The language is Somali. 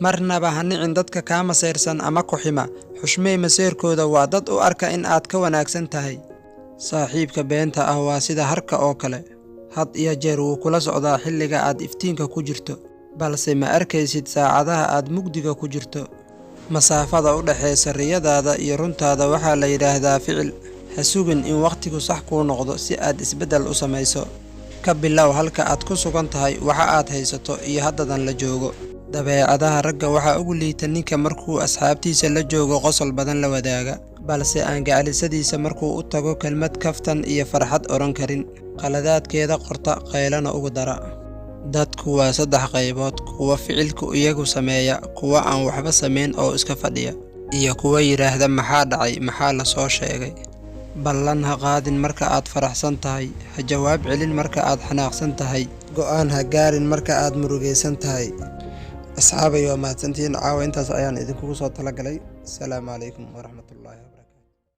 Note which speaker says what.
Speaker 1: marnaba ha nicin dadka kaa masayrsan ama ku xima. Xushmee masayrkooda, waa dad u arka in aad ka wanaagsan tahay. Saaxiibka beenta ah waa sida harka oo kale. Had iyo jeer wuu kula socdaa xilliga aad iftiinka ku jirto, balse ma arkaysid saacadaha aad mugdiga ku jirto. Masaafada u dhaxaysa riyadaada iyo runtaada waxaa la yidhaahdaa ficil. Ha sugin in waqtigu sax kuu noqdo si aad isbeddel u samayso. Ka bilow halka aad ku sugan tahay, waxa aad haysato iyo haddadan la joogo. Dabeecadaha ragga waxaa ugu liita ninka markuu asxaabtiisa la joogo qosol badan la wadaaga, balse aan gacalisadiisa markuu u tago kelmad kaftan iyo farxad odhan karin. Qaladaadkeeda qorta, qaylana ugu dara. Dadku waa 3 qaybood: kuwa ficilku iyagu sameeya, kuwa aan waxba samayn oo iska fadhiya, iyo kuwa yidhaahda maxaa dhacay, maxaa la soo sheegay. Ballan ha qaadin marka aad faraxsan tahay, ha jawaab celin marka aad xanaaqsan tahay, go'aan ha gaarin marka aad murugaysan tahay. Asxaabay, waa mahadsantihiin. Caawa intaas ayaan idinkugu soo talagalay. Asalaamu calaykum waraxmatullaahi wabarakaatuh.